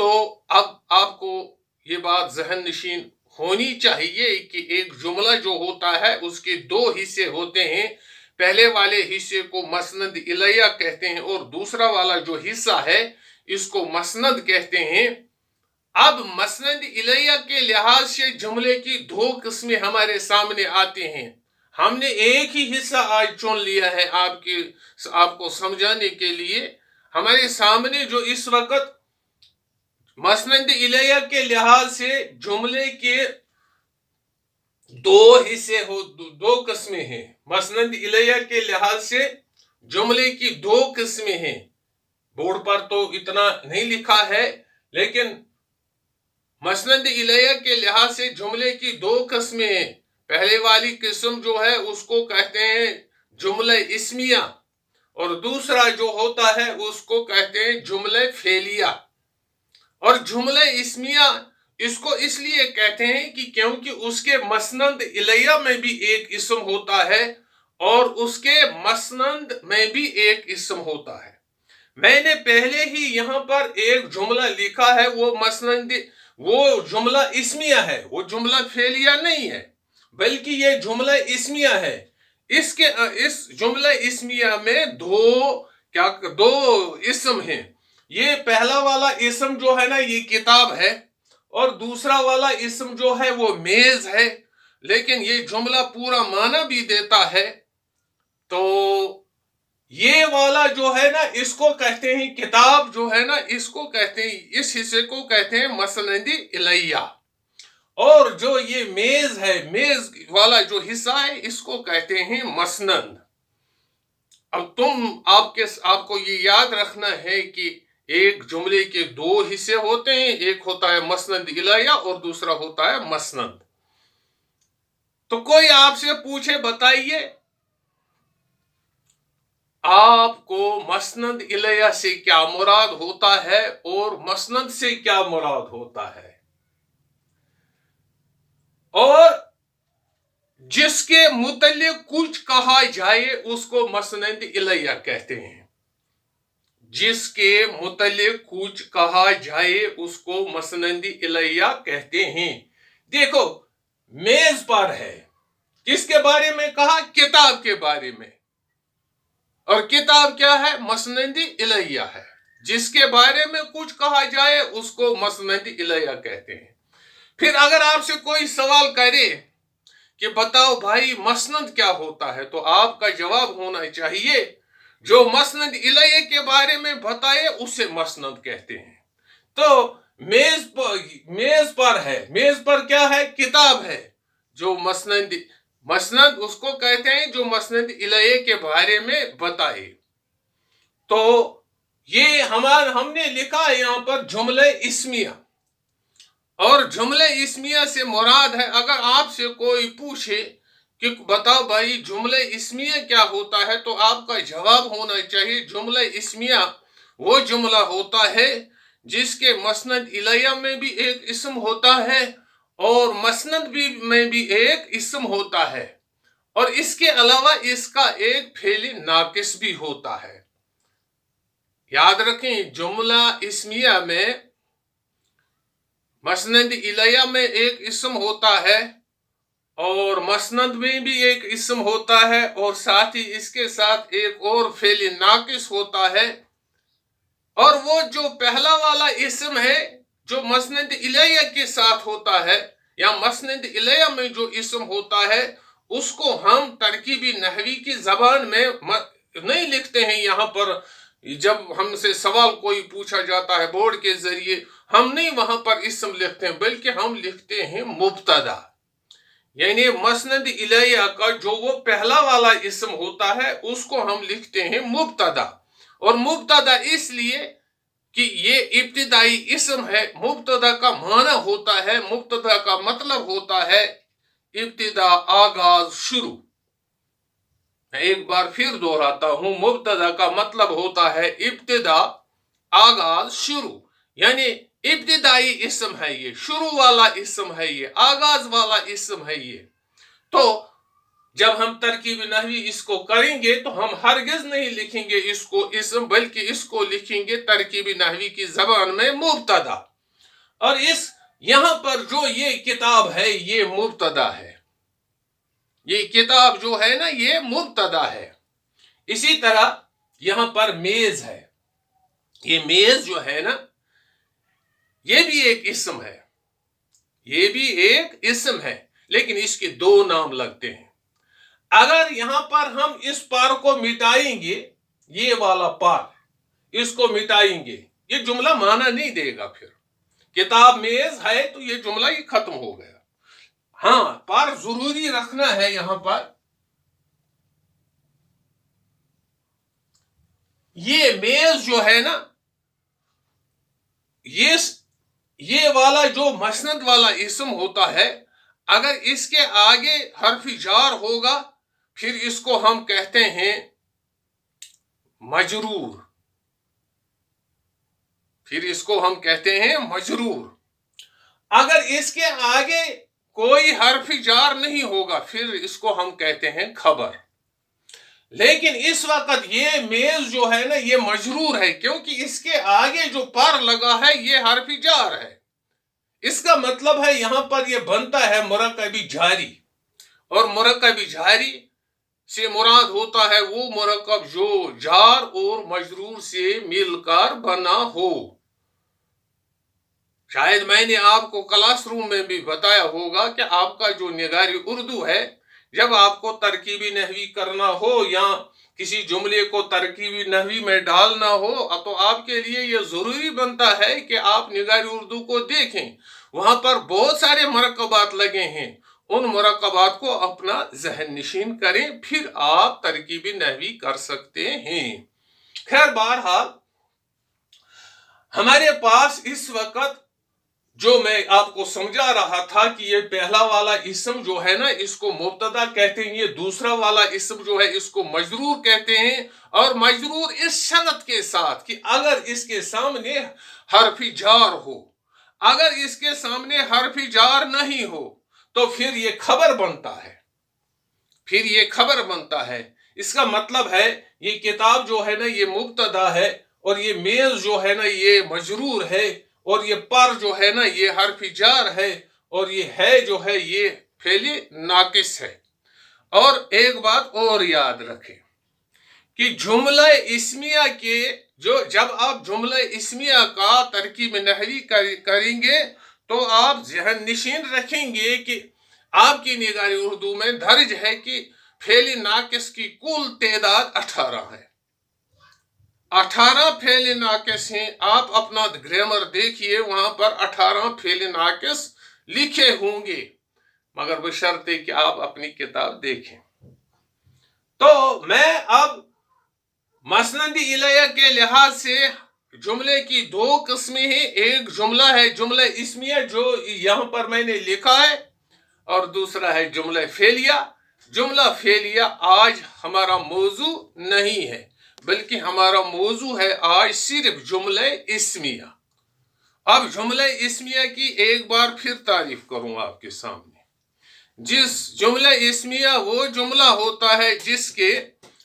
تو اب آپ کو یہ بات ذہن نشین ہونی چاہیے کہ ایک جملہ جو ہوتا ہے اس کے دو حصے ہوتے ہیں. پہلے والے حصے کو مسند الیہ کہتے ہیں اور دوسرا والا جو حصہ ہے اس کو مسند کہتے ہیں. اب مسند الیہ کے لحاظ سے جملے کی دو قسمیں ہمارے سامنے آتے ہیں. ہم نے ایک ہی حصہ آج چن لیا ہے آپ کو سمجھانے کے لیے. ہمارے سامنے جو اس وقت مسند الیہ کے لحاظ سے جملے کے دو حصے دو قسمیں ہیں. مسند الیہ کے لحاظ سے جملے کی دو قسمیں ہیں. بورڈ پر تو اتنا نہیں لکھا ہے لیکن مسند الیہ کے لحاظ سے جملے کی دو قسمیں ہیں. پہلے والی قسم جو ہے اس کو کہتے ہیں جملہ اسمیہ اور دوسرا جو ہوتا ہے اس کو کہتے ہیں جملہ فعلیہ. اور جملہ اسمیہ اس کو اس لیے کہتے ہیں کہ کیونکہ اس کے مسند الیہ میں بھی ایک اسم ہوتا ہے اور اس کے مسند میں بھی ایک اسم ہوتا ہے. میں نے پہلے ہی یہاں پر ایک جملہ لکھا ہے وہ جملہ اسمیہ ہے, وہ جملہ فعلیہ نہیں ہے بلکہ یہ جملہ اسمیہ ہے. اس جملہ اسمیہ میں دو اسم ہیں. یہ پہلا والا اسم جو ہے نا یہ کتاب ہے اور دوسرا والا اسم جو ہے وہ میز ہے, لیکن یہ جملہ پورا معنی بھی دیتا ہے. تو یہ والا جو ہے نا اس کو کہتے ہیں کتاب جو ہے نا اس کو کہتے ہیں, اس حصے کو کہتے ہیں مسند الیہ. اور جو یہ میز ہے, میز والا جو حصہ ہے اس کو کہتے ہیں مسند. اب آپ کو یہ یاد رکھنا ہے کہ ایک جملے کے دو حصے ہوتے ہیں, ایک ہوتا ہے مسند الیہ اور دوسرا ہوتا ہے مسند. تو کوئی آپ سے پوچھے بتائیے آپ کو مسند الیہ سے کیا مراد ہوتا ہے اور مسند سے کیا مراد ہوتا ہے, اور جس کے متعلق کچھ کہا جائے اس کو مسند الیہ کہتے ہیں. جس کے متعلق کچھ کہا جائے اس کو مسند الیہ کہتے ہیں. دیکھو میز پر ہے, کس کے بارے میں کہا, کتاب کے بارے میں, اور کتاب کیا ہے, مسند الیہ ہے. جس کے بارے میں کچھ کہا جائے اس کو مسند الیہ کہتے ہیں. پھر اگر آپ سے کوئی سوال کرے کہ بتاؤ بھائی مسند کیا ہوتا ہے, تو آپ کا جواب ہونا چاہیے جو مسند الیہ کے بارے میں بتائے اسے مسند کہتے ہیں. تو میز پر ہے, میز پر کیا ہے, کتاب ہے. جو مسند اس کو کہتے ہیں جو مسند الیہ کے بارے میں بتائے. تو یہ ہم نے لکھا ہے یہاں پر جملہ اسمیہ, اور جملہ اسمیہ سے مراد ہے, اگر آپ سے کوئی پوچھے کہ بتاؤ بھائی جملہ اسمیہ کیا ہوتا ہے, تو آپ کا جواب ہونا چاہیے جملہ اسمیہ وہ جملہ ہوتا ہے جس کے مسند الیہ میں بھی ایک اسم ہوتا ہے اور مسند میں بھی ایک اسم ہوتا ہے, اور اس کے علاوہ اس کا ایک فعل ناقص بھی ہوتا ہے. یاد رکھیں جملہ اسمیہ میں مسند الیہ میں ایک اسم ہوتا ہے اور مسند میں بھی ایک اسم ہوتا ہے, اور ساتھ ہی اس کے ساتھ ایک اور فعل ناقص ہوتا ہے. اور وہ جو پہلا والا اسم ہے جو مسند الیہ کے ساتھ ہوتا ہے یا مسند الیہ میں جو اسم ہوتا ہے اس کو ہم ترکیبی نحوی کی زبان میں نہیں لکھتے ہیں. یہاں پر جب ہم سے سوال کوئی پوچھا جاتا ہے بورڈ کے ذریعے, ہم نہیں وہاں پر اسم لکھتے ہیں بلکہ ہم لکھتے ہیں مبتدا. یعنی مسند الیہ کا جو وہ پہلا والا اسم ہوتا ہے اس کو ہم لکھتے ہیں مبتدا. اور مبتدا اس لیے کہ یہ ابتدائی اسم ہے. مبتدا کا معنی ہوتا ہے, مبتدا کا مطلب ہوتا ہے ابتدا, آغاز, شروع. میں ایک بار پھر دہراتا ہوں, مبتدا کا مطلب ہوتا ہے ابتدا, آغاز, شروع. یعنی ابتدائی اسم ہے یہ, شروع والا اسم ہے یہ, آغاز والا اسم ہے یہ. تو جب ہم ترکیب نحوی اس کو کریں گے تو ہم ہرگز نہیں لکھیں گے اس کو اسم, بلکہ اس کو لکھیں گے ترکیب نحوی کی زبان میں مبتدا. اور یہاں پر جو یہ کتاب ہے یہ مبتدا ہے، یہ کتاب جو ہے نا یہ مبتدا ہے۔ اسی طرح یہاں پر میز ہے، یہ میز جو ہے نا یہ بھی ایک اسم ہے، یہ بھی ایک اسم ہے، لیکن اس کے دو نام لگتے ہیں۔ اگر یہاں پر ہم اس پر کو مٹائیں گے، یہ والا پر اس کو مٹائیں گے، یہ جملہ معنی نہیں دے گا۔ پھر کتاب میز ہے تو یہ جملہ ہی ختم ہو گیا۔ ہاں، پر ضروری رکھنا ہے یہاں پر، یہ میز جو ہے نا یہ والا جو مسند والا اسم ہوتا ہے، اگر اس کے آگے حرف جار ہوگا پھر اس کو ہم کہتے ہیں مجرور، پھر اس کو ہم کہتے ہیں مجرور۔ اگر اس کے آگے کوئی حرف جار نہیں ہوگا پھر اس کو ہم کہتے ہیں خبر۔ لیکن اس وقت یہ میز جو ہے نا یہ مجرور ہے، کیونکہ اس کے آگے جو پر لگا ہے یہ حرف جار ہے۔ اس کا مطلب ہے یہاں پر یہ بنتا ہے مرکبی جاری، اور مرکبی جاری سے مراد ہوتا ہے وہ مرکب جو جار اور مجرور سے مل کر بنا ہو۔ شاید میں نے آپ کو کلاس روم میں بھی بتایا ہوگا کہ آپ کا جو نگاری اردو ہے، جب آپ کو ترکیبی نحوی کرنا ہو یا کسی جملے کو ترکیبی نحوی میں ڈالنا ہو تو آپ کے لیے یہ ضروری بنتا ہے کہ آپ نگاری اردو کو دیکھیں، وہاں پر بہت سارے مرکبات لگے ہیں، ان مرکبات کو اپنا ذہن نشین کریں، پھر آپ ترکیبی نحوی کر سکتے ہیں۔ خیر، بہرحال ہمارے پاس اس وقت جو میں آپ کو سمجھا رہا تھا کہ یہ پہلا والا اسم جو ہے نا اس کو مبتدا کہتے ہیں، یہ دوسرا والا اسم جو ہے اس کو مجرور کہتے ہیں، اور مجرور اس شرط کے ساتھ کہ اگر اس کے سامنے حرف جار ہو، اگر اس کے سامنے حرف جار نہیں ہو تو پھر یہ خبر بنتا ہے، پھر یہ خبر بنتا ہے۔ اس کا مطلب ہے یہ کتاب جو ہے نا یہ مبتدا ہے، اور یہ میز جو ہے نا یہ مجرور ہے، اور یہ پر جو ہے نا یہ حرف جار ہے، اور یہ ہے جو ہے یہ فعل ناقص ہے۔ اور ایک بات اور یاد رکھیں کہ جملہ اسمیہ کے جب آپ جملہ اسمیہ کا ترکیب نحوی کریں گے تو آپ ذہن نشین رکھیں گے کہ آپ کی نگاری اردو میں درج ہے کہ فعل ناقص کی کل تعداد 18 ہے، 18 فعل ناقص ہیں۔ آپ اپنا گرامر دیکھیے، وہاں پر 18 فعل ناقص لکھے ہوں گے، مگر بشرطے کہ آپ اپنی کتاب دیکھیں۔ تو میں اب مسند الیہ کے لحاظ سے جملے کی دو قسمیں ہیں، ایک جملہ ہے جملہ اسمیہ جو یہاں پر میں نے لکھا ہے، اور دوسرا ہے جملہ فعلیہ۔ جملہ فعلیہ آج ہمارا موضوع نہیں ہے، بلکہ ہمارا موضوع ہے آج صرف جملہ اسمیہ۔ اب جملہ اسمیہ کی ایک بار پھر تعریف کروں آپ کے سامنے۔ جس جملہ اسمیہ وہ جملہ ہوتا ہے جس کے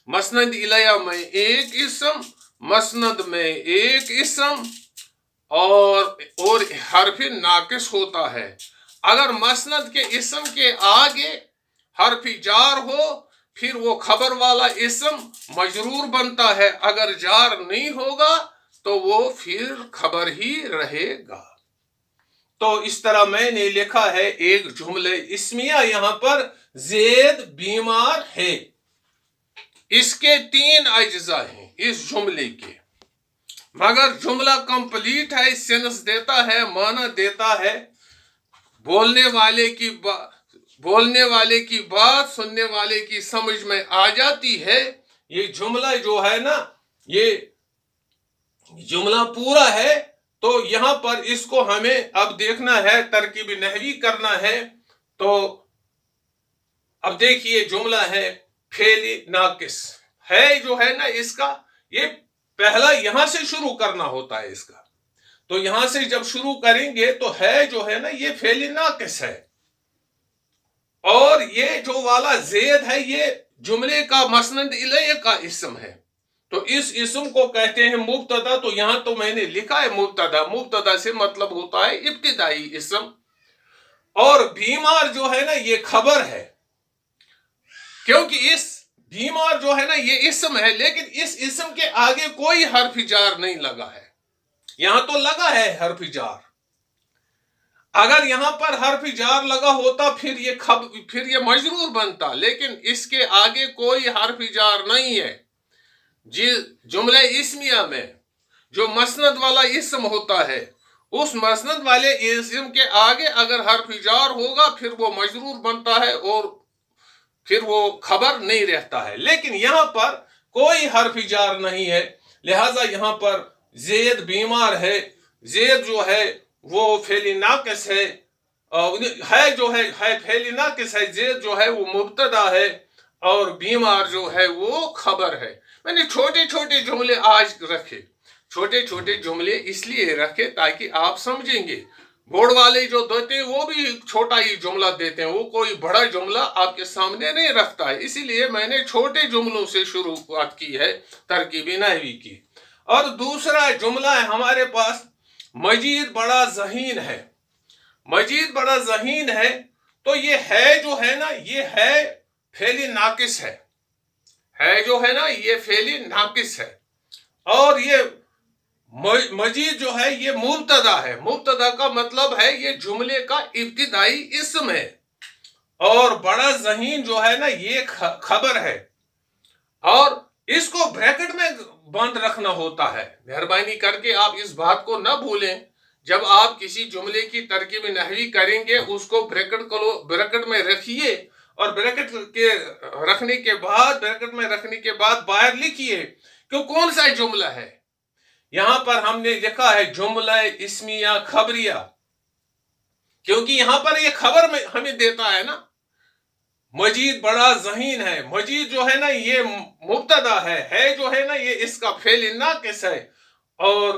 مسند الیہ میں ایک اسم، مسند میں ایک اسم اور حرف ناقص ہوتا ہے۔ اگر مسند کے اسم کے آگے حرف جار ہو پھر وہ خبر والا اسم مجرور بنتا ہے، اگر جار نہیں ہوگا تو وہ پھر خبر ہی رہے گا۔ تو اس طرح میں نے لکھا ہے ایک جملہ اسمیہ یہاں پر زید بیمار ہے، اس کے 3 اجزاء ہیں اس جملے کے، مگر جملہ کمپلیٹ ہے، سینس دیتا ہے، معنی دیتا ہے، بولنے والے کی بات سننے والے کی سمجھ میں آ جاتی ہے۔ یہ جملہ جو ہے نا یہ جملہ پورا ہے، تو یہاں پر اس کو ہمیں اب دیکھنا ہے، ترکیب نحوی کرنا ہے۔ تو اب دیکھیے جملہ ہے فعل ناقص ہے جو ہے نا اس کا یہ پہلا یہاں سے شروع کرنا ہوتا ہے اس کا، تو یہاں سے جب شروع کریں گے تو ہے جو ہے نا یہ فعل ناقص ہے، اور یہ جو والا زید ہے یہ جملے کا مسند الیہ کا اسم ہے۔ تو اس اسم کو کہتے ہیں مبتدا. تو یہاں تو میں نے لکھا ہے مبتدا. مبتدا سے مطلب ہوتا ہے ابتدائی اسم. اور بیمار جو ہے نا یہ خبر ہے، کیونکہ اس بیمار جو ہے نا یہ اسم ہے، لیکن اس اسم کے آگے کوئی حرف جار نہیں لگا ہے. یہاں تو لگا ہے حرف جار. اگر یہاں پر حرف جار لگا ہوتا پھر یہ مجرور بنتا، لیکن اس کے آگے کوئی حرف جار نہیں ہے. جی جملہ اسمیہ میں جو مسند والا اسم ہوتا ہے، اس مسند والے اسم کے آگے اگر حرف جار ہوگا پھر وہ مجرور بنتا ہے اور پھر وہ خبر نہیں رہتا ہے. لیکن یہاں پر کوئی حرف جار نہیں ہے، لہذا یہاں پر زید بیمار ہے. زید جو ہے وہ فعل ناقص ہے جو ہے فعل ناقص ہے. زید جو ہے وہ مبتدا ہے اور بیمار جو ہے وہ خبر ہے. میں نے چھوٹے چھوٹے جملے آج رکھے. چھوٹے چھوٹے جملے اس لیے رکھے تاکہ آپ سمجھیں گے. بورڈ والے جو دیتے ہیں وہ بھی چھوٹا ہی جملہ دیتے ہیں، وہ کوئی بڑا جملہ آپ کے سامنے نہیں رکھتا ہے. اسی لیے میں نے چھوٹے جملوں سے شروعات کی ہے ترکیب نحوی کی. اور دوسرا جملہ ہے ہمارے پاس، مجید بڑا ذہین ہے. مجید بڑا ذہین ہے. تو یہ ہے جو ہے نا یہ ہے فعل ناقص ہے. جو ہے نا یہ فعل ناقص ہے. اور یہ مجید جو ہے یہ مبتدا ہے. مبتدا کا مطلب ہے یہ جملے کا ابتدائی اسم ہے. اور بڑا ذہین جو ہے نا یہ خبر ہے. اور اس کو بریکٹ میں بند رکھنا ہوتا ہے. مہربانی کر کے آپ اس بات کو نہ بھولیں. جب آپ کسی جملے کی ترکیب نحوی کریں گے اس کو بریکٹ میں رکھیے، اور بریکٹ میں رکھنے کے بعد باہر لکھیے کہ کون سا جملہ ہے. یہاں پر ہم نے لکھا ہے جملہ اسمیہ خبریہ، کیونکہ یہاں پر یہ خبر میں ہمیں دیتا ہے نا. مجید بڑا ذہین ہے. مجید جو ہے نا یہ مبتدا ہے جو ہے نا یہ اس کا فعل ناقص ہے، اور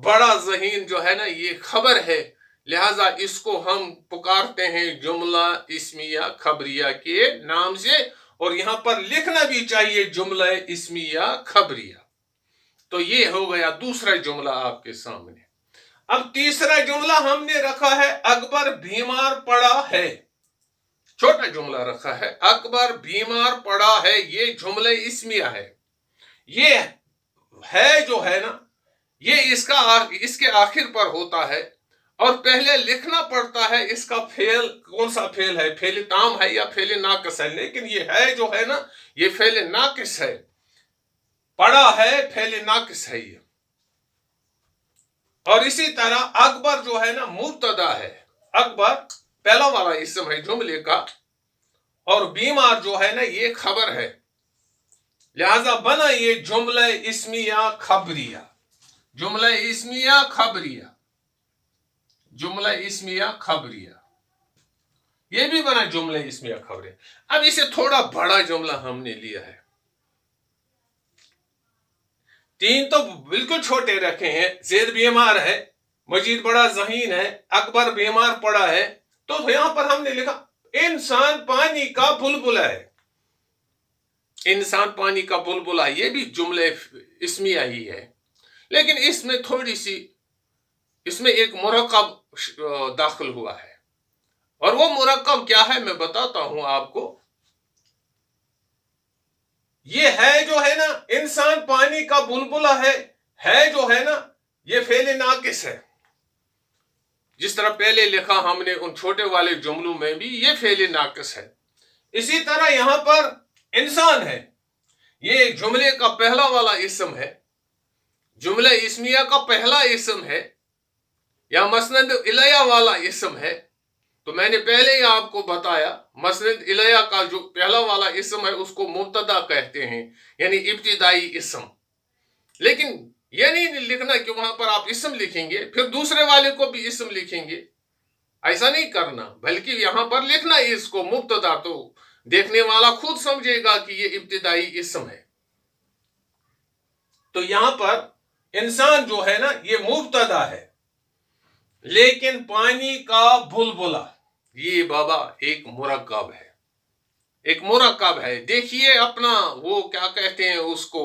بڑا ذہین جو ہے نا یہ خبر ہے. لہذا اس کو ہم پکارتے ہیں جملہ اسمیہ خبریہ کے نام سے. اور یہاں پر لکھنا بھی چاہیے جملہ اسمیہ خبریہ. تو یہ ہو گیا دوسرا جملہ آپ کے سامنے. اب تیسرا جملہ ہم نے رکھا ہے اکبر بیمار پڑا ہے. چھوٹا جملہ رکھا ہے اکبر بیمار پڑا ہے. یہ جملہ اسمیہ ہے. یہ ہے جو ہے نا یہ اس کے آخر پر ہوتا ہے، اور پہلے لکھنا پڑتا ہے اس کا فعل کون سا فعل ہے، فعل تام ہے یا فعل ناقص ہے. لیکن یہ ہے جو ہے نا یہ فعل ناقص ہے. پڑا ہے فعل ناقص ہے یہ. اور اسی طرح اکبر جو ہے نا مبتدا ہے. اکبر پہلا والا اسم ہے جملے کا، اور بیمار جو ہے نا یہ خبر ہے. لہذا بنا یہ جملہ اسمیہ خبریہ. جملہ اسمیہ خبریہ. جملہ اسمیہ خبریہ یہ بھی بنا جملہ اسمیہ خبریہ. اب اسے تھوڑا بڑا جملہ ہم نے لیا ہے. تین تو بالکل چھوٹے رکھے ہیں. زید بیمار ہے، مجید بڑا ذہین ہے، اکبر بیمار پڑا ہے. تو یہاں پر ہم نے لکھا انسان پانی کا بلبلا ہے. انسان پانی کا بلبلا یہ بھی جملہ اسمیہ ہی ہے، لیکن اس میں تھوڑی سی اس میں ایک مرکب داخل ہوا ہے. اور وہ مرکب کیا ہے میں بتاتا ہوں آپ کو. یہ ہے جو ہے نا انسان پانی کا بلبلا ہے جو ہے نا یہ فعل ناقص ہے. جس طرح پہلے لکھا ہم نے ان چھوٹے والے جملوں میں بھی یہ فعل ناقص ہے. اسی طرح یہاں پر انسان ہے، یہ جملے کا پہلا والا اسم ہے. جملہ اسمیہ کا پہلا اسم ہے یا مسند الیہ والا اسم ہے. تو میں نے پہلے ہی آپ کو بتایا مسند الیہ کا جو پہلا والا اسم ہے اس کو مبتدا کہتے ہیں، یعنی ابتدائی اسم. لیکن یہ نہیں لکھنا کہ وہاں پر آپ اسم لکھیں گے پھر دوسرے والے کو بھی اسم لکھیں گے. ایسا نہیں کرنا، بلکہ یہاں پر لکھنا ہے اس کو مبتدا. تو دیکھنے والا خود سمجھے گا کہ یہ ابتدائی اسم ہے. تو یہاں پر انسان جو ہے نا یہ مبتدا ہے، لیکن پانی کا بلبلا یہ بابا ایک مرکب ہے. ایک مرکب ہے. دیکھیے اپنا وہ کیا کہتے ہیں اس کو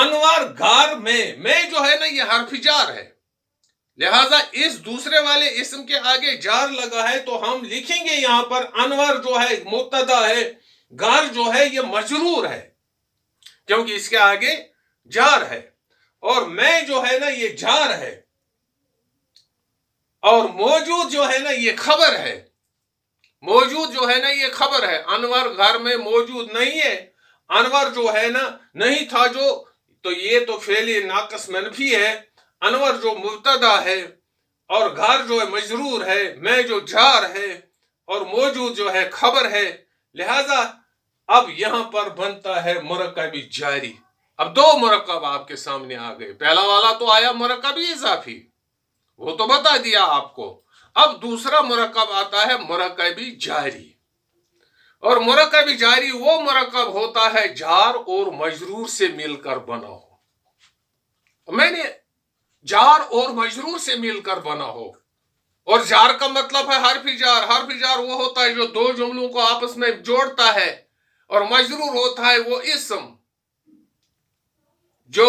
انوار گھر میں جو ہے نا یہ حرف جار ہے، لہذا اس دوسرے والے اسم کے آگے جار لگا ہے تو ہم لکھیں گے یہاں پر انور جو ہے مبتدا ہے، گھر جو ہے یہ مجرور ہے کیونکہ اس کے آگے جار ہے، اور میں جو ہے نا یہ جار ہے، اور موجود جو ہے نا یہ خبر ہے، موجود جو ہے نا یہ خبر ہے، انور گھر میں موجود نہیں ہے، انور جو ہے نا نہیں تھا جو، تو یہ تو فعل ناقص منفی ہے، انور جو مبتدا ہے اور گھر جو ہے مجرور ہے، میں جو جار ہے اور موجود جو ہے خبر ہے، لہذا اب یہاں پر بنتا ہے مرکبی جاری۔ اب دو مرکب آپ کے سامنے آ گئے، پہلا والا تو آیا مرکبی اضافی، وہ تو بتا دیا آپ کو، اب دوسرا مرکب آتا ہے مرکبی جاری، اور مرکبی جاری وہ مرکب ہوتا ہے جار اور مجرور سے مل کر بنا ہو، میں نے جار اور مجرور سے مل کر بنا ہو، اور جار کا مطلب ہے حرف جار، حرف جار وہ ہوتا ہے جو دو جملوں کو آپس میں جوڑتا ہے، اور مجرور ہوتا ہے وہ اسم جو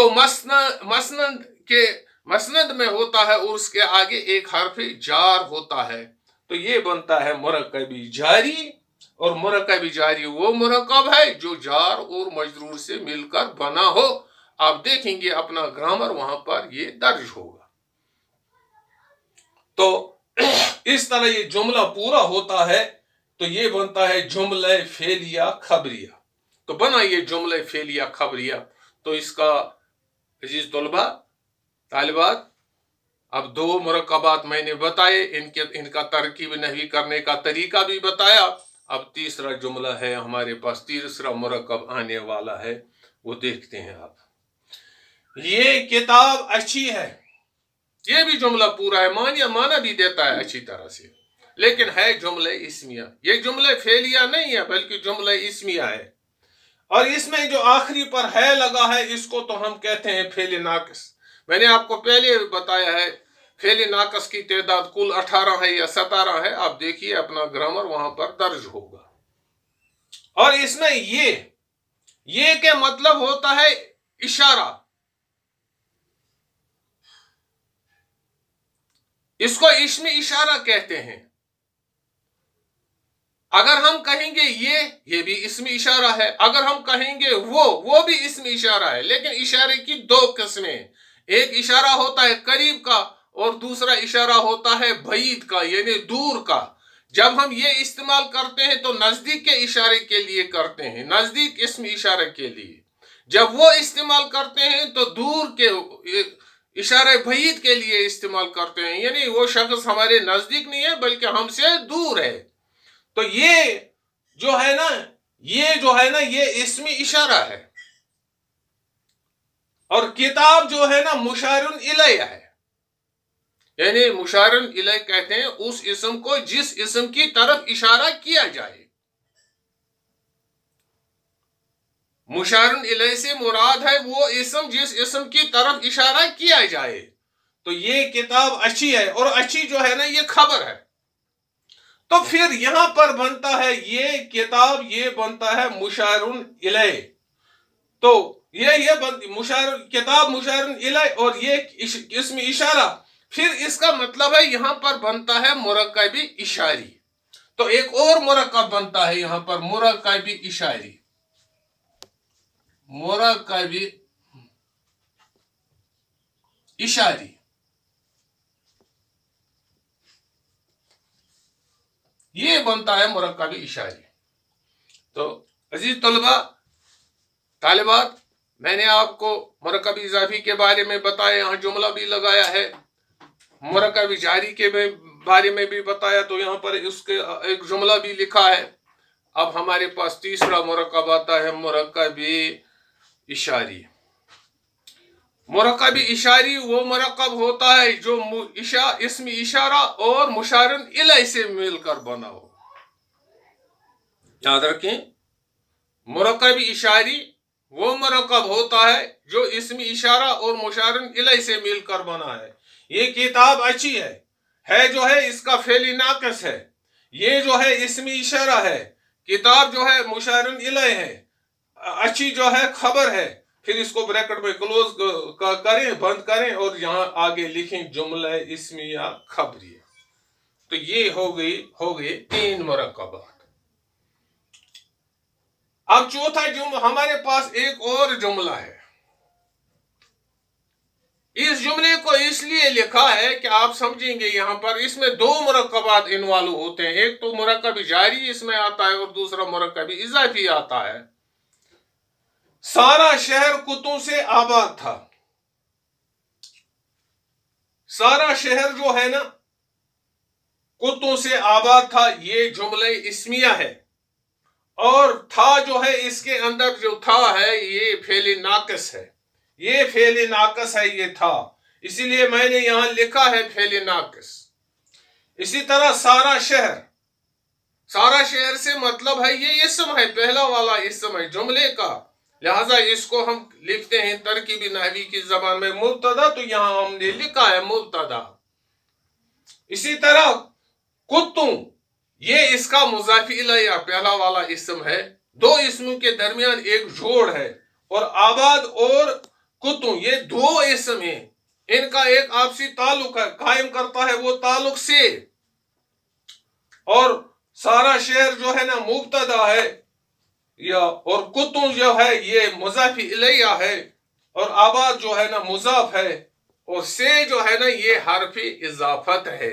مسند میں ہوتا ہے اور اس کے آگے ایک حرف جار ہوتا ہے، تو یہ بنتا ہے مرکبی جاری، اور مرکبی جاری وہ مرکب ہے جو جار اور مجرور سے مل کر بنا ہو۔ آپ دیکھیں گے اپنا گرامر وہاں پر یہ درج ہوگا، تو اس طرح یہ جملہ پورا ہوتا ہے، تو یہ بنتا ہے جملہ فعلیہ خبریہ۔ تو بنا یہ جملہ فعلیہ خبریہ، تو اس کا عزیز طلبہ طالبات اب دو مرکبات میں نے بتائے، ان کا ترکیب نحوی کرنے کا طریقہ بھی بتایا، اب تیسرا جملہ ہے ہمارے پاس، تیسرا مرکب آنے والا ہے، وہ دیکھتے ہیں آپ۔ یہ کتاب اچھی ہے، یہ بھی جملہ پورا ہے، معنی بھی دیتا ہے اچھی طرح سے، لیکن ہے جملہ اسمیہ، یہ جملہ فعلیہ نہیں ہے بلکہ جملہ اسمیہ ہے، اور اس میں جو آخری پر ہے لگا ہے اس کو تو ہم کہتے ہیں فعل ناقص۔ میں نے آپ کو پہلے بتایا ہے فعل ناقص کی تعداد کل 18 ہے یا 17 ہے، آپ دیکھیے اپنا گرامر وہاں پر درج ہوگا، اور اس میں یہ کے مطلب ہوتا ہے اشارہ، اس کو اسم اشارہ کہتے ہیں، اگر ہم کہیں گے یہ بھی اسم اشارہ ہے، اگر ہم کہیں گے وہ بھی اسم اشارہ ہے، لیکن اشارے کی دو قسمیں، ایک اشارہ ہوتا ہے قریب کا اور دوسرا اشارہ ہوتا ہے بعید کا یعنی دور کا۔ جب ہم یہ استعمال کرتے ہیں تو نزدیک کے اشارے کے لیے کرتے ہیں، نزدیک اسم اشارے کے لیے، جب وہ استعمال کرتے ہیں تو دور کے اشارہ بعید کے لیے استعمال کرتے ہیں، یعنی وہ شخص ہمارے نزدیک نہیں ہے بلکہ ہم سے دور ہے، تو یہ جو ہے نا یہ اسمی اشارہ ہے، اور کتاب جو ہے نا مشارن الیہ ہے، یعنی مشارن الیہ کہتے ہیں اس اسم کو جس اسم کی طرف اشارہ کیا جائے، مشارن الیہ سے مراد ہے وہ اسم جس اسم کی طرف اشارہ کیا جائے، تو یہ کتاب اچھی ہے، اور اچھی جو ہے نا یہ خبر ہے، تو پھر یہاں پر بنتا ہے یہ کتاب، یہ بنتا ہے مشارن الیہ، تو یہ کتاب مشارن الیہ اور یہ اسم اشارہ، پھر اس کا مطلب ہے یہاں پر بنتا ہے مرکبی اشاری، تو ایک اور مرکب بنتا ہے یہاں پر مرکبی اشاری، مرکبی اشاری، یہ بنتا ہے مرکبی اشاری۔ تو عزیز طلبہ طالبات، میں نے آپ کو مرکبی اضافی کے بارے میں بتایا، یہاں جملہ بھی لگایا ہے، مرکبی جاری کے بارے میں بھی بتایا، تو یہاں پر اس کے ایک جملہ بھی لکھا ہے۔ اب ہمارے پاس تیسرا مرکب آتا ہے مرکبی اشاری۔ مرکبی اشاری وہ مرکب ہوتا ہے جو اسم اشارہ اور مشارن الیہ سے مل کر بنا ہو، یاد رکھیں، مرکبی اشاری وہ مرکب ہوتا ہے جو اسم اشارہ اور مشارن الیہ سے مل کر بنا ہے۔ یہ کتاب اچھی ہے جو ہے اس کا فعل ناقص ہے، یہ جو ہے اسم اشارہ ہے، کتاب جو ہے مشارن الیہ ہے، اچھی جو ہے خبر ہے، پھر اس کو بریکٹ میں کلوز کریں، بند کریں اور یہاں آگے لکھیں جملہ اسمیہ خبریہ. تو یہ ہو گئے 3 مرکبات. اب چوتھا ہمارے پاس ایک اور جملہ ہے. اس جملے کو اس لیے لکھا ہے کہ آپ سمجھیں گے یہاں پر اس میں 2 مرکبات انوالو ہوتے ہیں. ایک تو مرکب جاری اس میں آتا ہے اور دوسرا مرکب اضافی آتا ہے. سارا شہر کتوں سے آباد تھا. سارا شہر جو ہے نا کتوں سے آباد تھا، یہ جملہ اسمیہ ہے. اور تھا جو ہے اس کے اندر جو تھا ہے یہ فعل ناقص ہے. یہ فعل ناقص ہے، یہ تھا، اسی لیے میں نے یہاں لکھا ہے فعل ناقص. اسی طرح سارا شہر سے مطلب ہے یہ اسم ہے، پہلا والا اسم ہے جملے کا، لہذا اس کو ہم لکھتے ہیں ترکیبی نحوی کی زبان میں مبتدا. تو یہاں ہم نے لکھا ہے مبتدا. اسی طرح کتوں، یہ اس کا مضاف الیہ پہلا والا اسم ہے. 2 اسموں کے درمیان ایک جوڑ ہے. اور آباد اور کتوں یہ 2 اسم ہیں، ان کا ایک آپسی تعلق ہے، قائم کرتا ہے وہ تعلق سے. اور سارا شہر جو ہے نا مبتدا ہے، اور کتوں جو ہے یہ مضاف الیہ ہے، اور آباد جو ہے نا مضاف ہے، اور سے جو ہے نا یہ حرف اضافت ہے.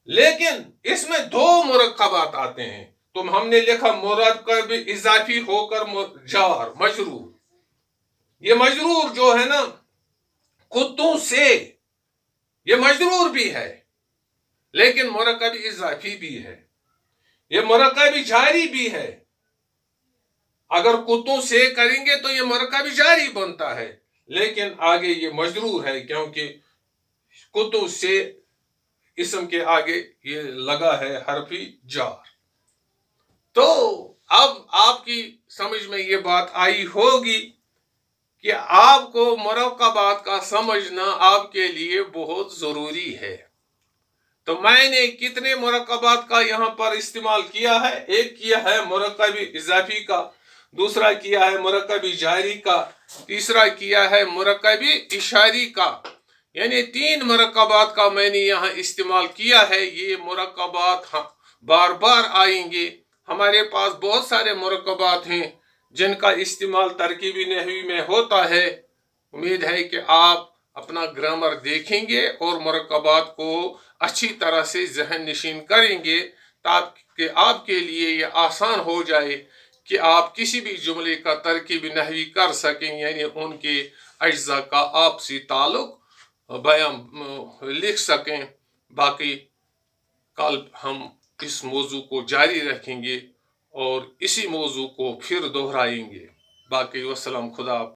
لیکن اس میں 2 مرکبات آتے ہیں. تو ہم نے لکھا مرکب اضافی ہو کر جار مجرور. یہ مجرور جو ہے نا کتوں سے، یہ مجرور بھی ہے لیکن مرکب اضافی بھی ہے. یہ مرکب جاری بھی ہے. اگر کتوں سے کریں گے تو یہ مرکب جاری بنتا ہے، لیکن آگے یہ مجرور ہے کیونکہ کتوں سے اسم کے آگے یہ لگا ہے حرف جار. تو اب آپ کی سمجھ میں یہ بات آئی ہوگی کہ آپ کو مرکبات کا سمجھنا آپ کے لیے بہت ضروری ہے. تو میں نے کتنے مرکبات کا یہاں پر استعمال کیا ہے؟ ایک کیا ہے مرکب اضافی کا، دوسرا کیا ہے مرکب جاری کا، تیسرا کیا ہے مرکب اشاری کا. یعنی 3 مرکبات کا میں نے یہاں استعمال کیا ہے. یہ مرکبات بار بار آئیں گے. ہمارے پاس بہت سارے مرکبات ہیں جن کا استعمال ترکیبی نحوی میں ہوتا ہے. امید ہے کہ آپ اپنا گرامر دیکھیں گے اور مرکبات کو اچھی طرح سے ذہن نشین کریں گے تاکہ آپ کے لیے یہ آسان ہو جائے کہ آپ کسی بھی جملے کا ترکیبی نحوی کر سکیں، یعنی ان کے اجزاء کا آپسی تعلق لکھ سکیں. باقی کل ہم اس موضوع کو جاری رکھیں گے اور اسی موضوع کو پھر دہرائیں گے. باقی والسلام، خدا